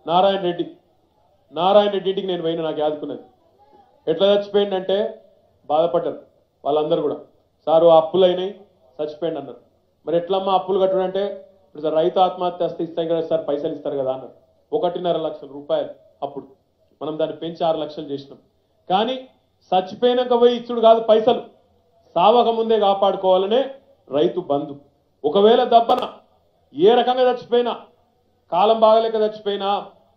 నారాయణ రెడ్డి ఇంటికి నేను పోయిన నాకు యాదుకున్నది ఎట్లా చచ్చిపోయిందంటే బాధపడ్డారు వాళ్ళందరూ కూడా సారు అప్పులైనాయి చచ్చిపోయింది అన్నారు మరి ఎట్లమ్మా అప్పులు కట్టుడంటే ఇప్పుడు సార్ రైతు ఆత్మహత్య వస్తే ఇస్తాయి కదా సార్ పైసలు ఇస్తారు కదా అన్నారు 1.5 లక్షల రూపాయలు అప్పుడు మనం దాన్ని పెంచి 6 లక్షలు చేసినాం కానీ చచ్చిపోయినాక పోయి ఇచ్చుడు కాదు పైసలు సావక ముందే కాపాడుకోవాలనే రైతు బంధు ఒకవేళ దబ్బన ఏ రకంగా చచ్చిపోయినా కాలం బాగలేక చచ్చిపోయినా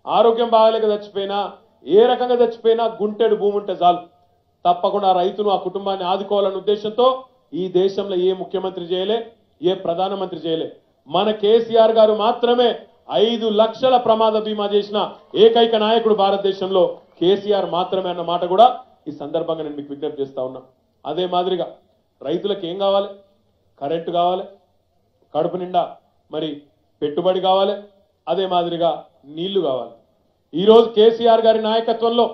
ఆరోగ్యం బాగలేక చచ్చిపోయినా ఏ రకంగా చచ్చిపోయినా గుంటెడు భూమి ఉంటే చాలు తప్పకుండా రైతును ఆ కుటుంబాన్ని ఆదుకోవాలనే ఉద్దేశంతో ఈ దేశంలో ఏ ముఖ్యమంత్రి చేయలే ఏ ప్రధానమంత్రి చేయలే మన కేసీఆర్ గారు మాత్రమే 5 లక్షల ప్రమాద బీమా చేసిన ఏకైక నాయకుడు భారతదేశంలో కేసీఆర్ మాత్రమే అన్న మాట కూడా ఈ సందర్భంగా నేను మీకు విజ్ఞప్తి చేస్తా ఉన్నా అదే మాదిరిగా రైతులకు ఏం కావాలి కరెంటు కావాలి కడుపు నిండా మరి పెట్టుబడి కావాలి అదే మాదిరిగా నీళ్లు కావాలి ఈ రోజు కేసీఆర్ గారి నాయకత్వంలో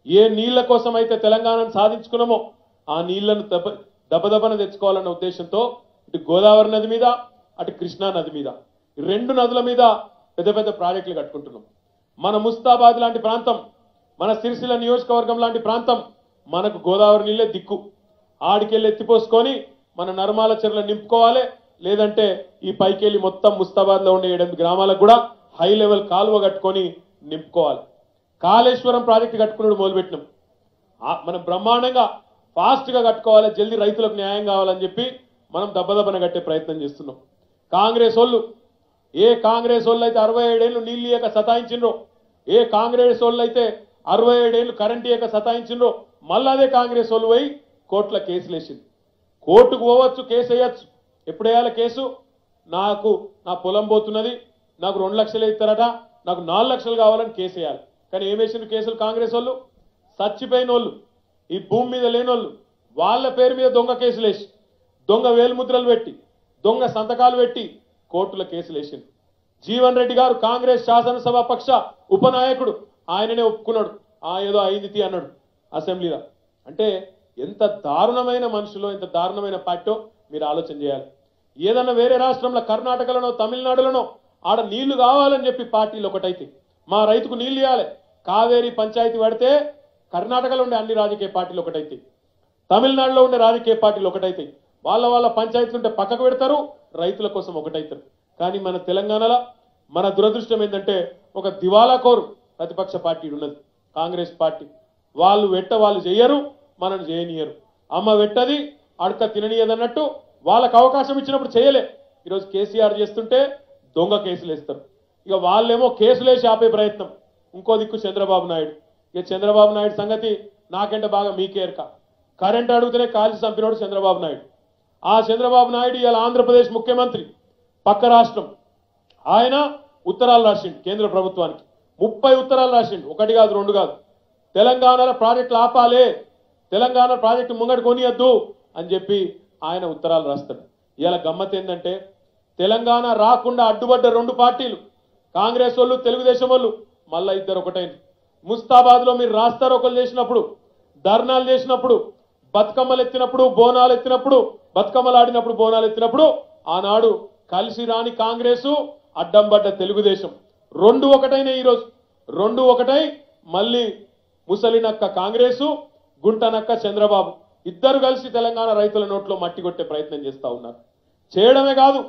ఏ నీళ్ల కోసం అయితే తెలంగాణను సాధించుకున్నామో ఆ నీళ్లను దబదబన తెచ్చుకోవాలన్న ఉద్దేశంతో ఇటు గోదావరి నది మీద అటు కృష్ణా నది మీద రెండు నదుల మీద పెద్ద పెద్ద ప్రాజెక్టులు కట్టుకుంటున్నాం మన ముస్తాబాద్ లాంటి ప్రాంతం మన సిరిసిల్ల నియోజకవర్గం లాంటి ప్రాంతం మనకు గోదావరి నీళ్లే దిక్కు ఆడికెళ్ళి ఎత్తిపోసుకొని మన నర్మాల చెరువులు నింపుకోవాలి లేదంటే ఈ పైకెళ్ళి మొత్తం ముస్తాబాద్ లో ఉండే 8 గ్రామాలకు కూడా హై లెవెల్ కాలువ కట్టుకొని నింపుకోవాలి కాళేశ్వరం ప్రాజెక్టు కట్టుకున్నాడు మొదలుపెట్టినాం మనం బ్రహ్మాండంగా ఫాస్ట్ గా కట్టుకోవాలి జల్దీ రైతులకు న్యాయం కావాలని చెప్పి మనం దబ్బదబ్బన కట్టే ప్రయత్నం చేస్తున్నాం కాంగ్రెస్ వాళ్ళు ఏ కాంగ్రెస్ వాళ్ళు అయితే 67 ఏళ్ళు నీళ్లు ఇయ్యక సతాయించిండ్రో ఏ కాంగ్రెస్ వాళ్ళు అయితే 67 ఏళ్ళు కరెంట్ ఇయ్యక సతాయించిండ్రో మళ్ళీ అదే కాంగ్రెస్ వాళ్ళు పోయి కోర్టులో కేసులు వేసింది కోర్టుకు పోవచ్చు కేసు వేయచ్చు ఎప్పుడు వేయాలి కేసు నాకు నా పొలం పోతున్నది నాకు 2 లక్షలు ఇస్తారట నాకు 4 లక్షలు కావాలని కేసు వేయాలి కానీ ఏం వేసిండ్రు కేసులు కాంగ్రెస్ వాళ్ళు చచ్చిపోయిన వాళ్ళు ఈ భూమి మీద లేనోళ్ళు వాళ్ళ పేరు మీద దొంగ కేసులు వేసి దొంగ వేలుముద్రలు పెట్టి దొంగ సంతకాలు పెట్టి కోర్టుల కేసులు వేసిండ్రు జీవన్ రెడ్డి గారు కాంగ్రెస్ శాసనసభ పక్ష ఉపనాయకుడు ఆయననే ఒప్పుకున్నాడు ఏదో అయింది అన్నాడు అసెంబ్లీలో అంటే ఎంత దారుణమైన మనుషులో ఎంత దారుణమైన పార్టీ మీరు ఆలోచన చేయాలి ఏదన్నా వేరే రాష్ట్రంలో కర్ణాటకలోనో తమిళనాడులోనో ఆడ నీళ్లు కావాలని చెప్పి పార్టీలు ఒకటైతే మా రైతుకు నీళ్లు ఇవ్వాలి కావేరీ పంచాయతీ పడితే కర్ణాటకలో ఉండే అన్ని రాజకీయ పార్టీలు ఒకటైతే తమిళనాడులో ఉండే రాజకీయ పార్టీలు ఒకటైతే వాళ్ళ పంచాయతీలు ఉంటే పక్కకు పెడతారు రైతుల కోసం ఒకటైతారు కానీ మన తెలంగాణలో మన దురదృష్టం ఏంటంటే ఒక దివాలాకోరు ప్రతిపక్ష పార్టీ ఉన్నది కాంగ్రెస్ పార్టీ వాళ్ళు చెయ్యరు మనల్ని చేయనియరు అమ్మ వెట్టది అడక తిననీయదన్నట్టు వాళ్ళకు అవకాశం ఇచ్చినప్పుడు చేయలే ఈరోజు కేసీఆర్ చేస్తుంటే దొంగ కేసులు వేస్తారు ఇక వాళ్ళేమో కేసులు వేసి ఆపే ప్రయత్నం ఇంకో దిక్కు చంద్రబాబు నాయుడు ఇక చంద్రబాబు నాయుడు సంగతి నాకంటే బాగా మీకేరక కరెంట్ అడిగితేనే కాల్చి చంపినోడు చంద్రబాబు నాయుడు ఆ చంద్రబాబు నాయుడు ఇలా ఆంధ్రప్రదేశ్ ముఖ్యమంత్రి పక్క రాష్ట్రం ఆయన ఉత్తరాలు రాసిండు కేంద్ర ప్రభుత్వానికి 30 ఉత్తరాలు రాసిండు 1 కాదు 2 కాదు తెలంగాణలో ప్రాజెక్టులు ఆపాలే తెలంగాణ ప్రాజెక్టు ముంగడు కొనియద్దు అని చెప్పి ఆయన ఉత్తరాలు రాస్తాడు ఇలా గమ్మత్ ఏంటంటే తెలంగాణ రాకుండా అడ్డుపడ్డ 2 పార్టీలు కాంగ్రెస్ వాళ్ళు తెలుగుదేశం వాళ్ళు మళ్ళా ఇద్దరు ఒకటైంది ముస్తాబాద్ లో మీరు రాస్తారోకలు చేసినప్పుడు ధర్నాలు చేసినప్పుడు బతుకమ్మలు ఎత్తినప్పుడు బోనాలు ఎత్తినప్పుడు బతుకమ్మలు ఆడినప్పుడు బోనాలు ఎత్తినప్పుడు ఆనాడు కలిసి రాని కాంగ్రెస్ అడ్డం పడ్డ తెలుగుదేశం 2 ఒకటైన ఈరోజు 2 ఒకటై మళ్ళీ ముసలినక్క కాంగ్రెసు గుంటనక్క చంద్రబాబు ఇద్దరు కలిసి తెలంగాణ రైతుల నోట్లో మట్టి కొట్టే ప్రయత్నం చేస్తా ఉన్నారు చేయడమే కాదు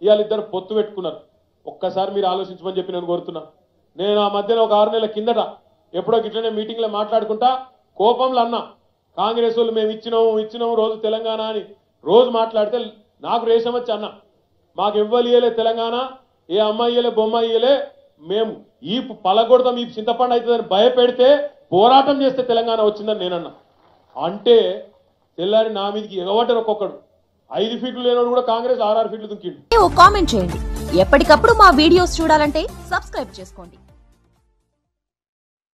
ఇవాళ ఇద్దరు పొత్తు పెట్టుకున్నారు ఒక్కసారి మీరు ఆలోచించమని చెప్పి నేను కోరుతున్నా నేను ఆ మధ్యలో ఒక 6 నెలల కిందట ఎప్పుడో గిట్లనే మీటింగ్లో మాట్లాడుకుంటా కోపంలో అన్నా కాంగ్రెస్ వాళ్ళు మేము ఇచ్చినాము రోజు తెలంగాణ అని రోజు మాట్లాడితే నాకు రేషం వచ్చి అన్న మాకు ఎవ్వరు ఇయ్యలే తెలంగాణ ఏ అమ్మాయి ఇయ్యలే బొమ్మ ఇయ్యలే మేము ఈ పలగొడతాం ఈ చింతపండు అవుతుందని భయపెడితే పోరాటం చేస్తే తెలంగాణ వచ్చిందని నేనన్నా అంటే తెల్లారి నా మీదకి ఎగబడ్డారు ఒక్కొక్కడు 5 ఫీట్లు లేనోడు కూడా కాంగ్రెస్ 6 ఫీట్లు దుంకిండు కామెంట్ చేయండి ఎప్పటికప్పుడు మా వీడియోస్ చూడాలంటే సబ్స్క్రైబ్ చేసుకోండి.